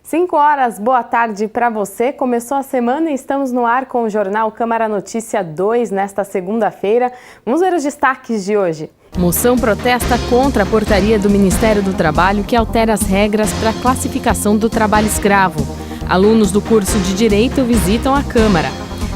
5 horas, boa tarde para você. Começou a semana e estamos no ar com o Jornal Câmara Notícia 2 nesta segunda-feira. Vamos ver os destaques de hoje. Moção protesta contra a portaria do Ministério do Trabalho que altera as regras para a classificação do trabalho escravo. Alunos do curso de Direito visitam a Câmara.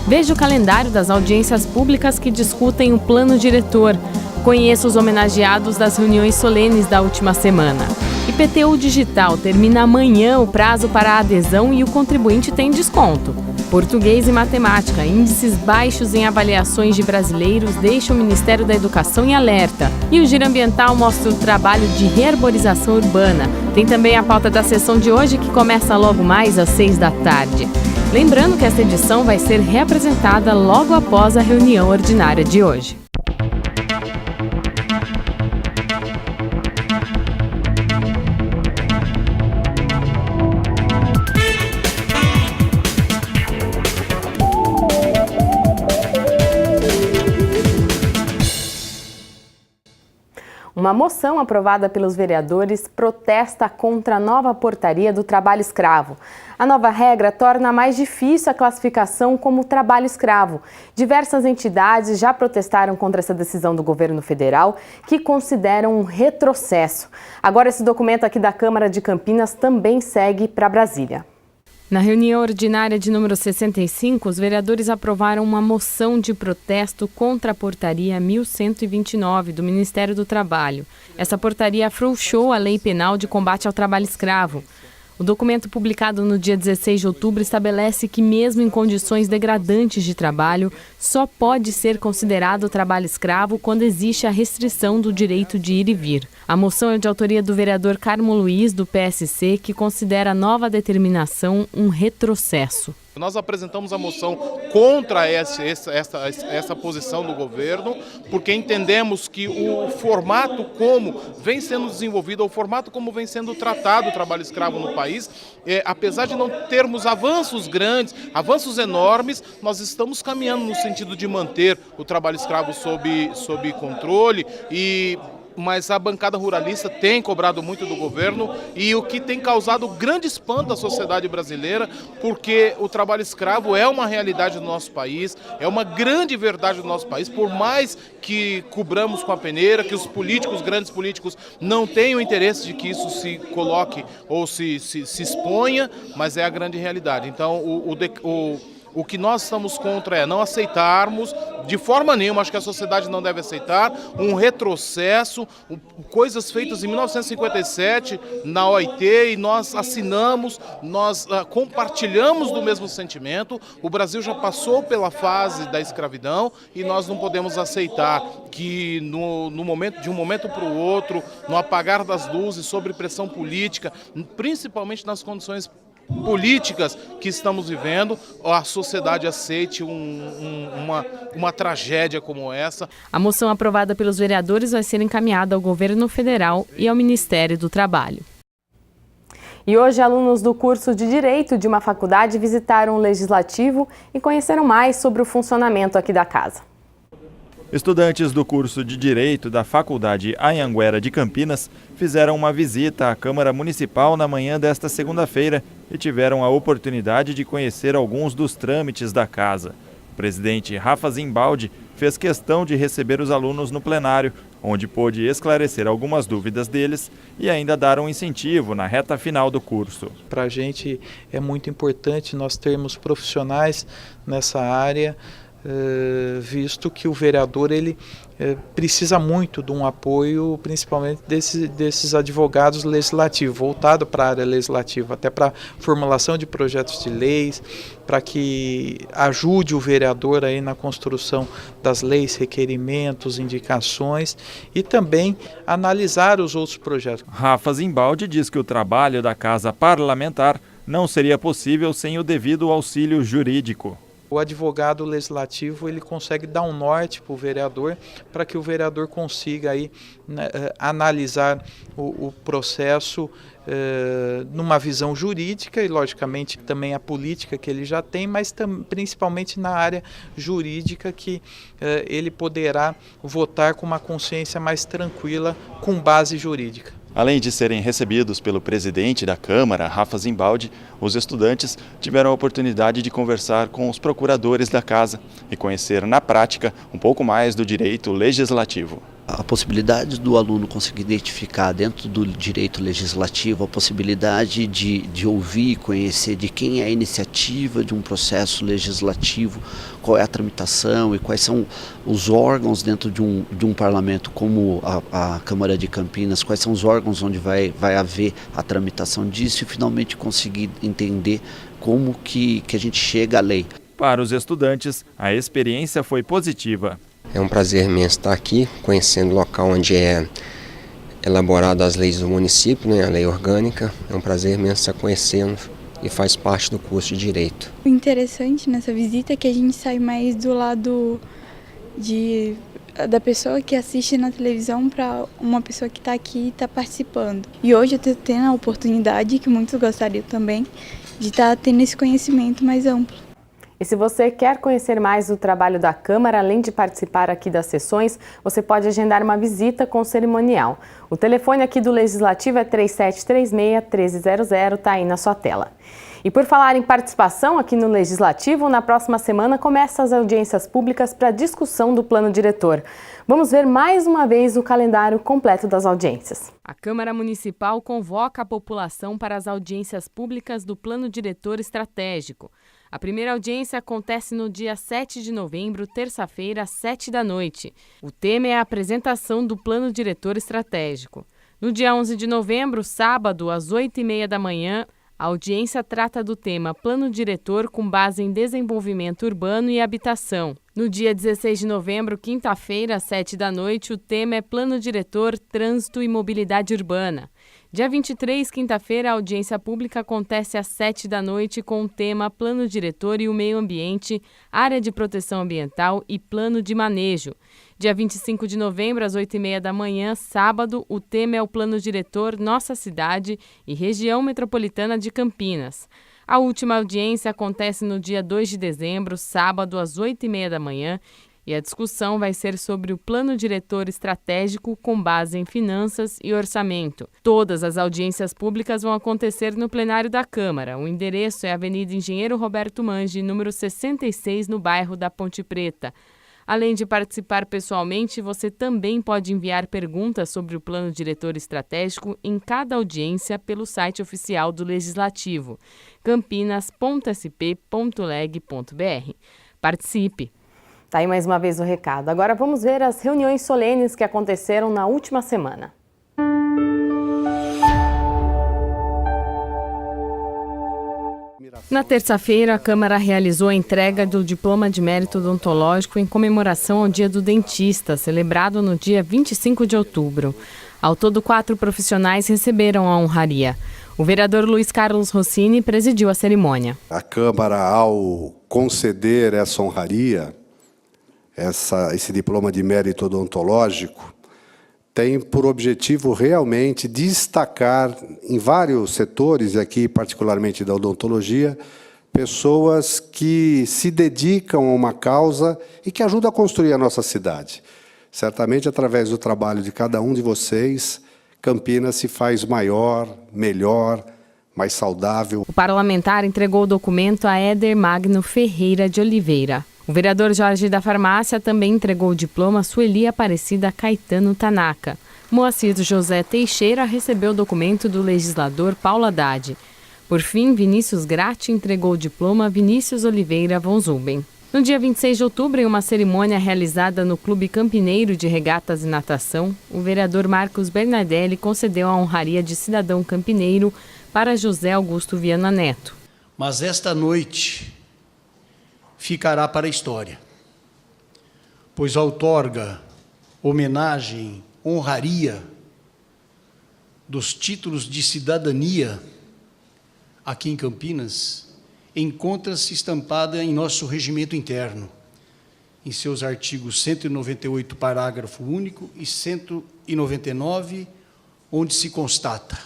Veja o calendário das audiências públicas que discutem o plano diretor. Conheça os homenageados das reuniões solenes da última semana. IPTU Digital termina amanhã o prazo para a adesão e o contribuinte tem desconto. Português e matemática, índices baixos em avaliações de brasileiros deixam o Ministério da Educação em alerta. E o Giro Ambiental mostra o trabalho de rearborização urbana. Tem também a pauta da sessão de hoje que começa logo mais às 6 da tarde. Lembrando que esta edição vai ser reapresentada logo após a reunião ordinária de hoje. Uma moção aprovada pelos vereadores protesta contra a nova portaria do trabalho escravo. A nova regra torna mais difícil a classificação como trabalho escravo. Diversas entidades já protestaram contra essa decisão do governo federal, que consideram um retrocesso. Agora esse documento aqui da Câmara de Campinas também segue para Brasília. Na reunião ordinária de número 65, os vereadores aprovaram uma moção de protesto contra a portaria 1129 do Ministério do Trabalho. Essa portaria afrouxou a Lei Penal de Combate ao Trabalho Escravo. O documento publicado no dia 16 de outubro estabelece que, mesmo em condições degradantes de trabalho, só pode ser considerado trabalho escravo quando existe a restrição do direito de ir e vir. A moção é de autoria do vereador Carmo Luiz, do PSC, que considera a nova determinação um retrocesso. Nós apresentamos a moção contra essa posição do governo, porque entendemos que o formato como vem sendo desenvolvido, o formato como vem sendo tratado o trabalho escravo no país, apesar de não termos avanços grandes, avanços enormes, nós estamos caminhando no sentido de manter o trabalho escravo sob controle mas a bancada ruralista tem cobrado muito do governo e o que tem causado grande espanto à sociedade brasileira, porque o trabalho escravo é uma realidade do nosso país, é uma grande verdade do nosso país, por mais que cobramos com a peneira, que os políticos, grandes políticos, não tenham interesse de que isso se coloque ou se exponha, mas é a grande realidade. Então, o que nós estamos contra é não aceitarmos, de forma nenhuma, acho que a sociedade não deve aceitar, um retrocesso, coisas feitas em 1957 na OIT e nós assinamos, nós compartilhamos do mesmo sentimento. O Brasil já passou pela fase da escravidão e nós não podemos aceitar que de um momento para o outro, no apagar das luzes, sob pressão política, principalmente nas condições políticas que estamos vivendo, a sociedade aceite uma tragédia como essa. A moção aprovada pelos vereadores vai ser encaminhada ao governo federal e ao Ministério do Trabalho. E hoje, alunos do curso de Direito de uma faculdade visitaram o Legislativo e conheceram mais sobre o funcionamento aqui da casa. Estudantes do curso de Direito da Faculdade Anhanguera de Campinas fizeram uma visita à Câmara Municipal na manhã desta segunda-feira e tiveram a oportunidade de conhecer alguns dos trâmites da casa. O presidente Rafa Zimbaldi fez questão de receber os alunos no plenário, onde pôde esclarecer algumas dúvidas deles e ainda dar um incentivo na reta final do curso. Para a gente é muito importante nós termos profissionais nessa área, visto que o vereador ele precisa muito de um apoio, principalmente desses advogados legislativos, voltado para a área legislativa, até para formulação de projetos de leis, para que ajude o vereador aí na construção das leis, requerimentos, indicações e também analisar os outros projetos. Rafa Zimbaldi diz que o trabalho da Casa Parlamentar não seria possível sem o devido auxílio jurídico. O advogado legislativo ele consegue dar um norte para o vereador, para que o vereador consiga aí, analisar o processo numa visão jurídica e, logicamente, também a política que ele já tem, mas principalmente na área jurídica que ele poderá votar com uma consciência mais tranquila com base jurídica. Além de serem recebidos pelo presidente da Câmara, Rafa Zimbaldi, os estudantes tiveram a oportunidade de conversar com os procuradores da casa e conhecer na prática um pouco mais do direito legislativo. A possibilidade do aluno conseguir identificar dentro do direito legislativo a possibilidade de ouvir e conhecer de quem é a iniciativa de um processo legislativo, qual é a tramitação e quais são os órgãos dentro de um parlamento como a Câmara de Campinas, quais são os órgãos onde vai haver a tramitação disso e finalmente conseguir entender como que a gente chega à lei. Para os estudantes, a experiência foi positiva. É um prazer imenso estar aqui, conhecendo o local onde é elaborado as leis do município, a lei orgânica. É um prazer imenso estar conhecendo e faz parte do curso de Direito. O interessante nessa visita é que a gente sai mais do lado da pessoa que assiste na televisão para uma pessoa que está aqui e está participando. E hoje eu estou tendo a oportunidade, que muitos gostariam também, de estar tendo esse conhecimento mais amplo. E se você quer conhecer mais do trabalho da Câmara, além de participar aqui das sessões, você pode agendar uma visita com cerimonial. O telefone aqui do Legislativo é 3736-1300, está aí na sua tela. E por falar em participação aqui no Legislativo, na próxima semana começam as audiências públicas para discussão do plano diretor. Vamos ver mais uma vez o calendário completo das audiências. A Câmara Municipal convoca a população para as audiências públicas do plano diretor estratégico. A primeira audiência acontece no dia 7 de novembro, terça-feira, às 7 da noite. O tema é a apresentação do Plano Diretor Estratégico. No dia 11 de novembro, sábado, às 8h30 da manhã, a audiência trata do tema Plano Diretor com base em desenvolvimento urbano e habitação. No dia 16 de novembro, quinta-feira, às 7 da noite, o tema é Plano Diretor, Trânsito e Mobilidade Urbana. Dia 23, quinta-feira, a audiência pública acontece às 7 da noite com o tema Plano Diretor e o Meio Ambiente, Área de Proteção Ambiental e Plano de Manejo. Dia 25 de novembro, às 8h30 da manhã, sábado, o tema é o Plano Diretor Nossa Cidade e Região Metropolitana de Campinas. A última audiência acontece no dia 2 de dezembro, sábado, às 8h30 da manhã, e a discussão vai ser sobre o Plano Diretor Estratégico com base em finanças e orçamento. Todas as audiências públicas vão acontecer no plenário da Câmara. O endereço é Avenida Engenheiro Roberto Mangi, número 66, no bairro da Ponte Preta. Além de participar pessoalmente, você também pode enviar perguntas sobre o Plano Diretor Estratégico em cada audiência pelo site oficial do Legislativo, campinas.sp.leg.br. Participe! Tá aí mais uma vez o recado. Agora vamos ver as reuniões solenes que aconteceram na última semana. Na terça-feira, a Câmara realizou a entrega do Diploma de Mérito Odontológico em comemoração ao Dia do Dentista, celebrado no dia 25 de outubro. Ao todo, 4 profissionais receberam a honraria. O vereador Luiz Carlos Rossini presidiu a cerimônia. A Câmara, ao conceder essa honraria, esse diploma de mérito odontológico, tem por objetivo realmente destacar em vários setores, e aqui particularmente da odontologia, pessoas que se dedicam a uma causa e que ajudam a construir a nossa cidade. Certamente, através do trabalho de cada um de vocês, Campinas se faz maior, melhor, mais saudável. O parlamentar entregou o documento a Éder Magno Ferreira de Oliveira. O vereador Jorge da Farmácia também entregou o diploma a Sueli Aparecida Caetano Tanaka. Moacir José Teixeira recebeu o documento do legislador Paulo Haddad. Por fim, Vinícius Gratti entregou o diploma a Vinícius Oliveira von Zuben. No dia 26 de outubro, em uma cerimônia realizada no Clube Campineiro de Regatas e Natação, o vereador Marcos Bernardelli concedeu a honraria de cidadão campineiro para José Augusto Viana Neto. Mas esta noite ficará para a história, pois outorga homenagem, honraria dos títulos de cidadania aqui em Campinas, encontra-se estampada em nosso regimento interno, em seus artigos 198, parágrafo único, e 199, onde se constata: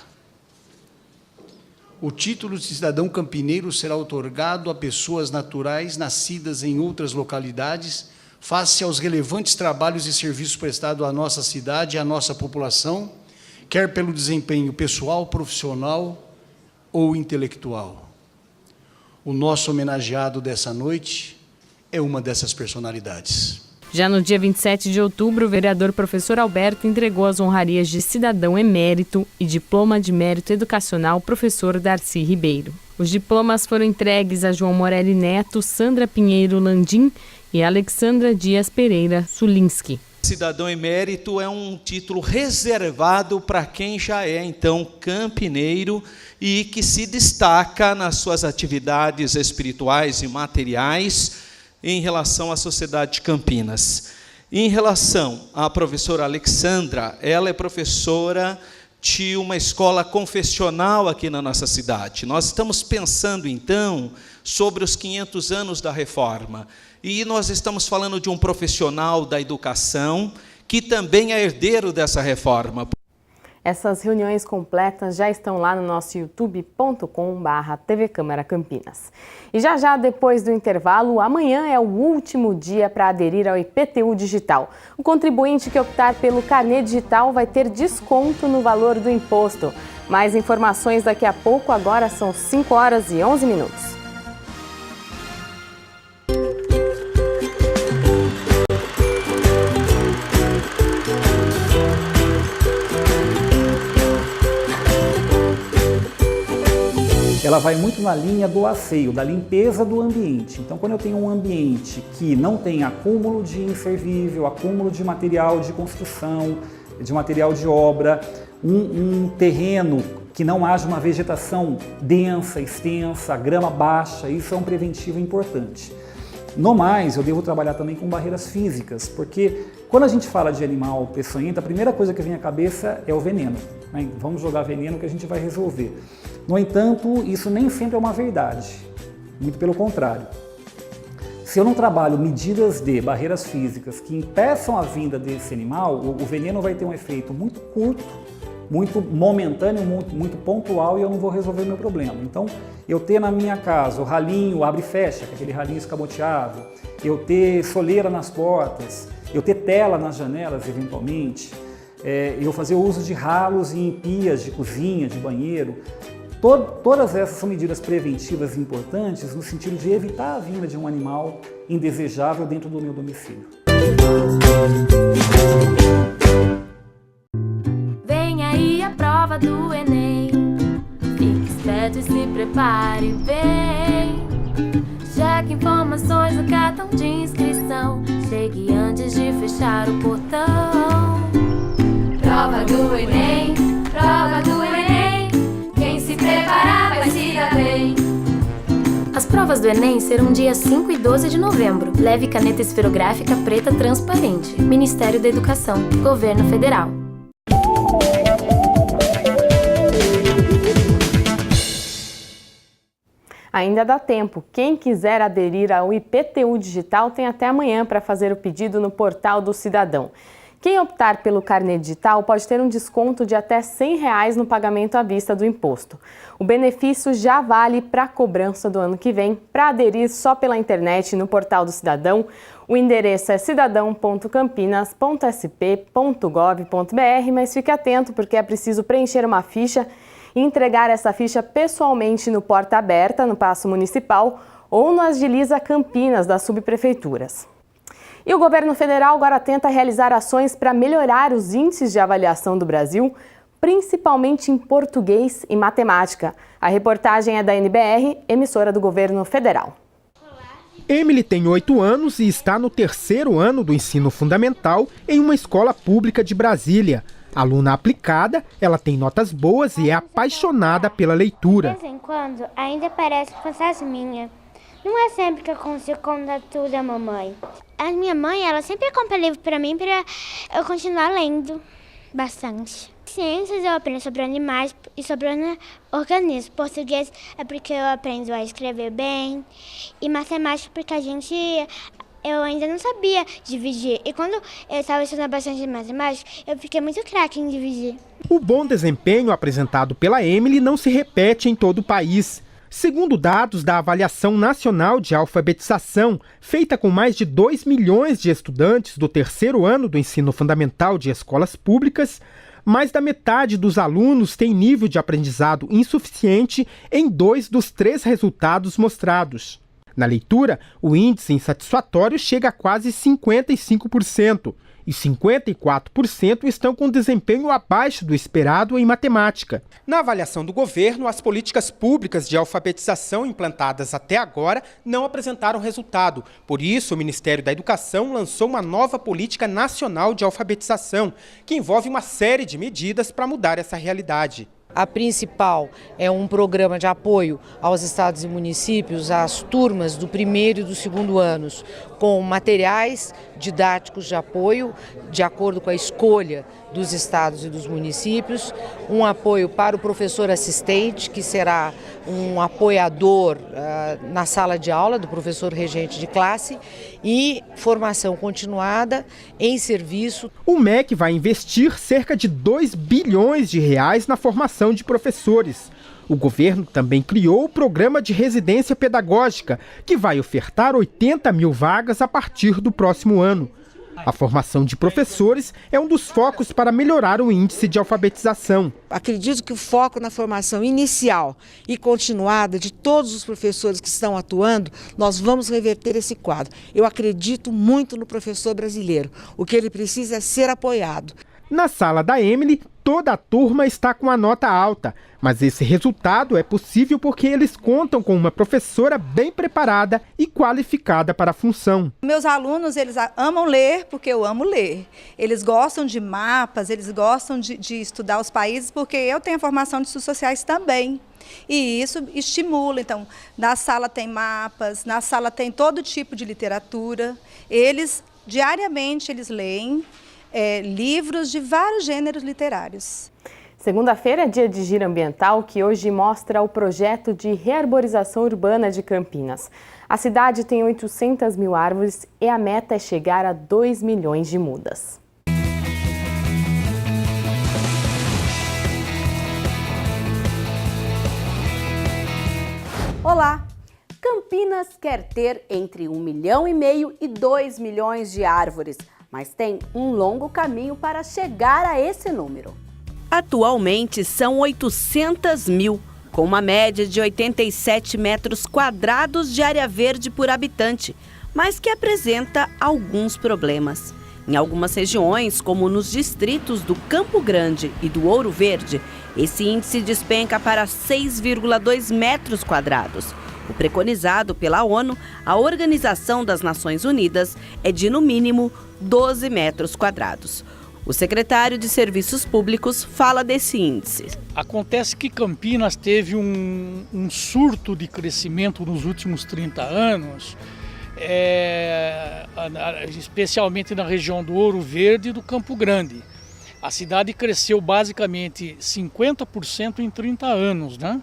o título de cidadão campineiro será outorgado a pessoas naturais nascidas em outras localidades, face aos relevantes trabalhos e serviços prestados à nossa cidade e à nossa população, quer pelo desempenho pessoal, profissional ou intelectual. O nosso homenageado dessa noite é uma dessas personalidades. Já no dia 27 de outubro, o vereador professor Alberto entregou as honrarias de cidadão emérito e diploma de mérito educacional professor Darcy Ribeiro. Os diplomas foram entregues a João Morelli Neto, Sandra Pinheiro Landim e Alexandra Dias Pereira Sulinski. Cidadão emérito é um título reservado para quem já é, então, campineiro e que se destaca nas suas atividades espirituais e materiais em relação à sociedade de Campinas. Em relação à professora Alexandra, ela é professora de uma escola confessional aqui na nossa cidade. Nós estamos pensando, então, sobre os 500 anos da Reforma. E nós estamos falando de um profissional da educação que também é herdeiro dessa reforma. Essas reuniões completas já estão lá no nosso youtube.com/TV Câmara Campinas. E já depois do intervalo, amanhã é o último dia para aderir ao IPTU digital. O contribuinte que optar pelo carnê digital vai ter desconto no valor do imposto. Mais informações daqui a pouco, agora são 5h11. Ela vai muito na linha do asseio, da limpeza do ambiente. Então, quando eu tenho um ambiente que não tem acúmulo de inservível, acúmulo de material de construção, de material de obra, um terreno que não haja uma vegetação densa, extensa, grama baixa, isso é um preventivo importante. No mais, eu devo trabalhar também com barreiras físicas, porque quando a gente fala de animal peçonhento, a primeira coisa que vem à cabeça é o veneno. Né? Vamos jogar veneno que a gente vai resolver. No entanto, isso nem sempre é uma verdade, muito pelo contrário. Se eu não trabalho medidas de barreiras físicas que impeçam a vinda desse animal, o veneno vai ter um efeito muito curto, muito momentâneo, muito pontual e eu não vou resolver o meu problema. Então, eu ter na minha casa o ralinho abre e fecha, aquele ralinho escamoteável, eu ter soleira nas portas, eu ter tela nas janelas eventualmente, eu fazer o uso de ralos em pias de cozinha, de banheiro. Todas essas são medidas preventivas importantes no sentido de evitar a vinda de um animal indesejável dentro do meu domicílio. Vem aí a prova do Enem, fique esperto e se prepare bem. Cheque informações no cartão de inscrição, chegue antes de fechar o portão. Prova do Enem, prova do Enem. Se preparar vai se dar bem. As provas do Enem serão dias 5 e 12 de novembro. Leve caneta esferográfica preta transparente. Ministério da Educação, Governo Federal. Ainda dá tempo. Quem quiser aderir ao IPTU digital tem até amanhã para fazer o pedido no Portal do Cidadão. Quem optar pelo carnê digital pode ter um desconto de até R$ 100 no pagamento à vista do imposto. O benefício já vale para a cobrança do ano que vem. Para aderir só pela internet no Portal do Cidadão, o endereço é cidadão.campinas.sp.gov.br, mas fique atento porque é preciso preencher uma ficha e entregar essa ficha pessoalmente no Porta Aberta, no Paço Municipal, ou no Agiliza Campinas, das subprefeituras. E o governo federal agora tenta realizar ações para melhorar os índices de avaliação do Brasil, principalmente em português e matemática. A reportagem é da NBR, emissora do governo federal. Emily tem 8 anos e está no 3º ano do ensino fundamental em uma escola pública de Brasília. Aluna aplicada, ela tem notas boas e é apaixonada pela leitura. De vez em quando, ainda parece fantasminha. Não é sempre que eu consigo contar tudo à mamãe. A minha mãe, ela sempre compra livro para mim para eu continuar lendo bastante. Ciências eu aprendo sobre animais e sobre organismos. Português é porque eu aprendo a escrever bem. E matemática porque eu ainda não sabia dividir. E quando eu estava estudando bastante matemática, eu fiquei muito craque em dividir. O bom desempenho apresentado pela Emily não se repete em todo o país. Segundo dados da Avaliação Nacional de Alfabetização, feita com mais de 2 milhões de estudantes do 3º ano do ensino fundamental de escolas públicas, Mais da metade dos alunos tem nível de aprendizado insuficiente em 2 dos 3 resultados mostrados. Na leitura, o índice insatisfatório chega a quase 55%, e 54% estão com desempenho abaixo do esperado em matemática. Na avaliação do governo, as políticas públicas de alfabetização implantadas até agora não apresentaram resultado. Por isso, o Ministério da Educação lançou uma nova política nacional de alfabetização, que envolve uma série de medidas para mudar essa realidade. A principal é um programa de apoio aos estados e municípios, às turmas do primeiro e do segundo anos, com materiais didáticos de apoio, de acordo com a escolha dos estados e dos municípios, um apoio para o professor assistente, que será um apoiador na sala de aula do professor regente de classe, e formação continuada em serviço. O MEC vai investir cerca de 2 bilhões de reais na formação de professores. O governo também criou o programa de residência pedagógica, que vai ofertar 80 mil vagas a partir do próximo ano. A formação de professores é um dos focos para melhorar o índice de alfabetização. Acredito que o foco na formação inicial e continuada de todos os professores que estão atuando, nós vamos reverter esse quadro. Eu acredito muito no professor brasileiro. O que ele precisa é ser apoiado. Na sala da Emily, toda a turma está com a nota alta, mas esse resultado é possível porque eles contam com uma professora bem preparada e qualificada para a função. Meus alunos, eles amam ler porque eu amo ler. Eles gostam de mapas, eles gostam de estudar os países porque eu tenho a formação de estudos sociais também. E isso estimula. Então, na sala tem mapas, na sala tem todo tipo de literatura. Diariamente, eles leem livros de vários gêneros literários. Segunda-feira é dia de giro ambiental, que hoje mostra o projeto de rearborização urbana de Campinas. A cidade tem 800 mil árvores e a meta é chegar a 2 milhões de mudas. Olá! Campinas quer ter entre 1,5 milhão e 2 milhões de árvores, mas tem um longo caminho para chegar a esse número. Atualmente são 800 mil, com uma média de 87 metros quadrados de área verde por habitante, mas que apresenta alguns problemas. Em algumas regiões, como nos distritos do Campo Grande e do Ouro Verde, esse índice despenca para 6,2 metros quadrados. O preconizado pela ONU, a Organização das Nações Unidas, é de, no mínimo, 12 metros quadrados. O secretário de Serviços Públicos fala desse índice. Acontece que Campinas teve um surto de crescimento nos últimos 30 anos, especialmente na região do Ouro Verde e do Campo Grande. A cidade cresceu basicamente 50% em 30 anos, né?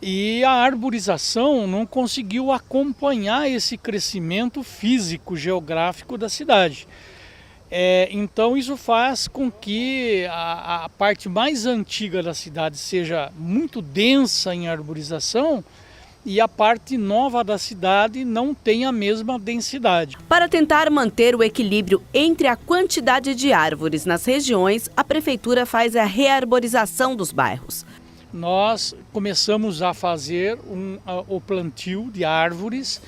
E a arborização não conseguiu acompanhar esse crescimento físico, geográfico da cidade. Então isso faz com que a parte mais antiga da cidade seja muito densa em arborização e a parte nova da cidade não tenha a mesma densidade. Para tentar manter o equilíbrio entre a quantidade de árvores nas regiões, a prefeitura faz a rearborização dos bairros. Nós começamos a fazer o plantio de árvores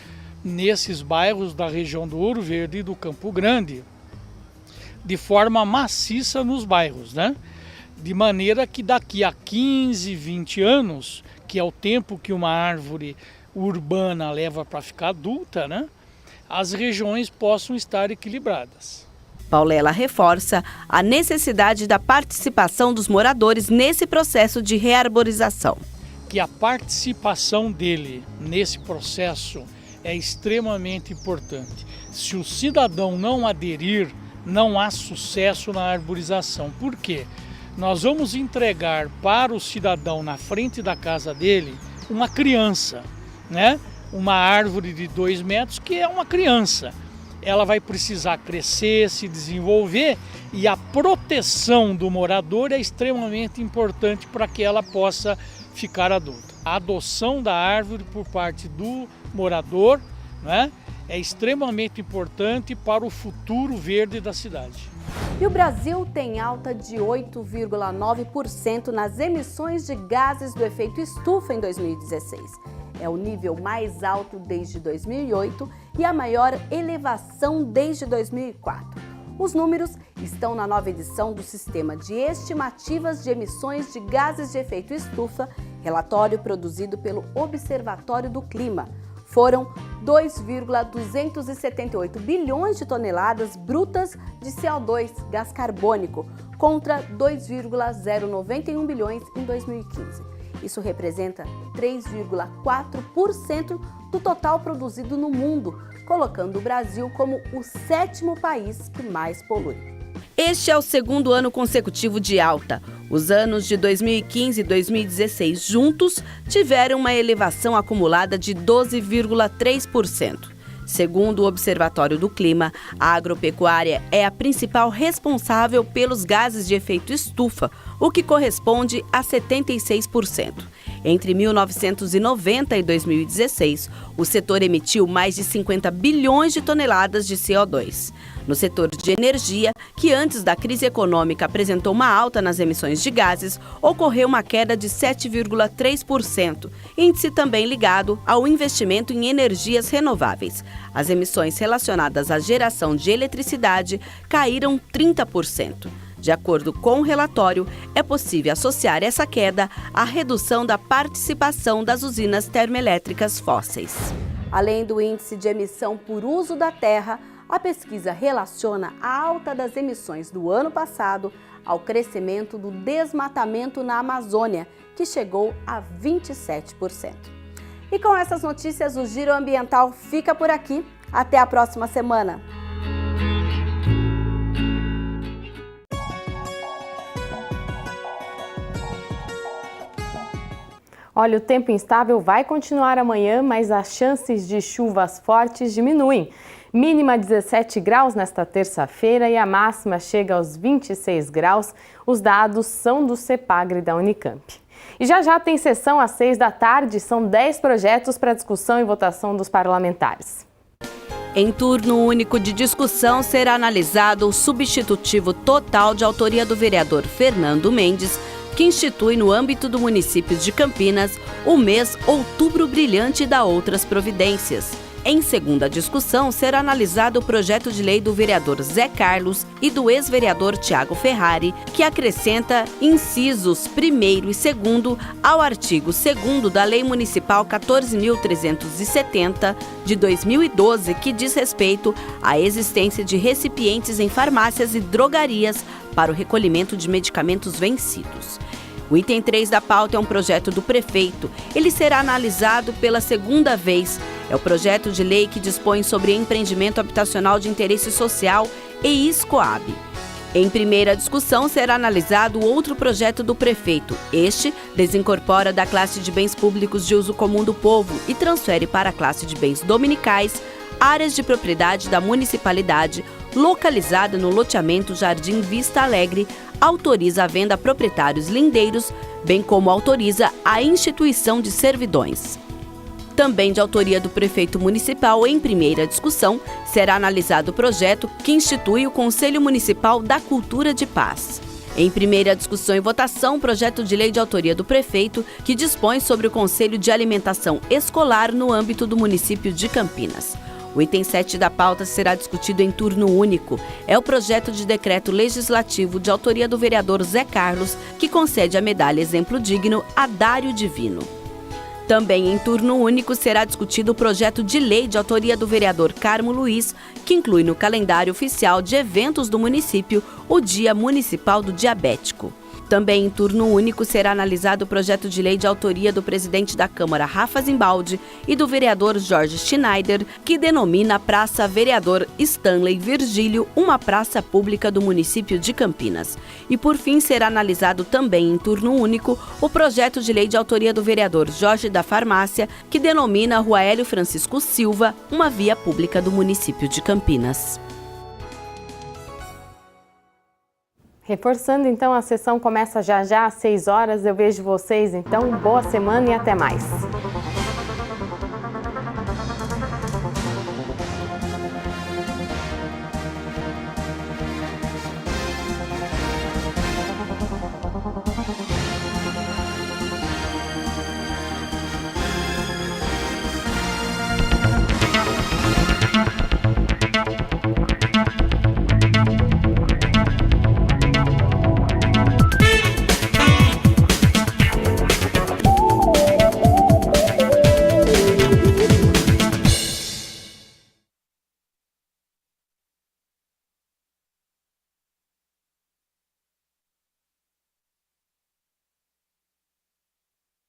nesses bairros da região do Ouro Verde e do Campo Grande, de forma maciça nos bairros, né? De maneira que daqui a 15, 20 anos, que é o tempo que uma árvore urbana leva para ficar adulta, né? As regiões possam estar equilibradas. Paulela reforça a necessidade da participação dos moradores nesse processo de rearborização. Que a participação dele nesse processo é extremamente importante. Se o cidadão não aderir, não há sucesso na arborização. Por quê? Nós vamos entregar para o cidadão na frente da casa dele uma criança, né? Uma árvore de 2 metros que é uma criança. Ela vai precisar crescer, se desenvolver e a proteção do morador é extremamente importante para que ela possa ficar adulta. A adoção da árvore por parte do morador, né, é extremamente importante para o futuro verde da cidade. E o Brasil tem alta de 8,9% nas emissões de gases do efeito estufa em 2016. É o nível mais alto desde 2008 e a maior elevação desde 2004. Os números estão na nova edição do Sistema de Estimativas de Emissões de Gases de Efeito Estufa, relatório produzido pelo Observatório do Clima. Foram 2,278 bilhões de toneladas brutas de CO2, gás carbônico, contra 2,091 bilhões em 2015. Isso representa 3,4% do total produzido no mundo, colocando o Brasil como o 7º país que mais polui. Este é o segundo ano consecutivo de alta. Os anos de 2015 e 2016 juntos tiveram uma elevação acumulada de 12,3%. Segundo o Observatório do Clima, a agropecuária é a principal responsável pelos gases de efeito estufa, o que corresponde a 76%. Entre 1990 e 2016, o setor emitiu mais de 50 bilhões de toneladas de CO2. No setor de energia, que antes da crise econômica apresentou uma alta nas emissões de gases, ocorreu uma queda de 7,3%, índice também ligado ao investimento em energias renováveis. As emissões relacionadas à geração de eletricidade caíram 30%. De acordo com o relatório, é possível associar essa queda à redução da participação das usinas termoelétricas fósseis. Além do índice de emissão por uso da terra, a pesquisa relaciona a alta das emissões do ano passado ao crescimento do desmatamento na Amazônia, que chegou a 27%. E com essas notícias, o Giro Ambiental fica por aqui. Até a próxima semana! Olha, o tempo instável vai continuar amanhã, mas as chances de chuvas fortes diminuem. Mínima 17 graus nesta terça-feira e a máxima chega aos 26 graus. Os dados são do CEPAGRE da Unicamp. E já tem sessão às 6 da tarde, são 10 projetos para discussão e votação dos parlamentares. Em turno único de discussão, será analisado o substitutivo total de autoria do vereador Fernando Mendes, que institui no âmbito do município de Campinas o mês Outubro Brilhante e dá outras providências. Em segunda discussão, será analisado o projeto de lei do vereador Zé Carlos e do ex-vereador Tiago Ferrari, que acrescenta incisos 1º e 2º ao artigo 2º da Lei Municipal 14.370, de 2012, que diz respeito à existência de recipientes em farmácias e drogarias para o recolhimento de medicamentos vencidos. O item 3 da pauta é um projeto do prefeito. Ele será analisado pela segunda vez. É o projeto de lei que dispõe sobre empreendimento habitacional de interesse social e SCOAB. Em primeira discussão, será analisado outro projeto do prefeito. Este desincorpora da classe de bens públicos de uso comum do povo e transfere para a classe de bens dominicais áreas de propriedade da municipalidade localizada no loteamento Jardim Vista Alegre, autoriza a venda a proprietários lindeiros, bem como autoriza a instituição de servidões. Também de autoria do prefeito municipal, em primeira discussão, será analisado o projeto que institui o Conselho Municipal da Cultura de Paz. Em primeira discussão e votação, projeto de lei de autoria do prefeito que dispõe sobre o Conselho de Alimentação Escolar no âmbito do município de Campinas. O item 7 da pauta será discutido em turno único. É o projeto de decreto legislativo de autoria do vereador Zé Carlos, que concede a medalha Exemplo Digno a Dário Divino. Também em turno único será discutido o projeto de lei de autoria do vereador Carmo Luiz, que inclui no calendário oficial de eventos do município o Dia Municipal do Diabético. Também em turno único será analisado o projeto de lei de autoria do presidente da Câmara, Rafa Zimbaldi, e do vereador Jorge Schneider, que denomina a Praça Vereador Stanley Virgílio uma praça pública do município de Campinas. E por fim será analisado também em turno único o projeto de lei de autoria do vereador Jorge da Farmácia, que denomina a Rua Hélio Francisco Silva uma via pública do município de Campinas. Reforçando, então, a sessão começa já às 6 horas. Eu vejo vocês, então, boa semana e até mais.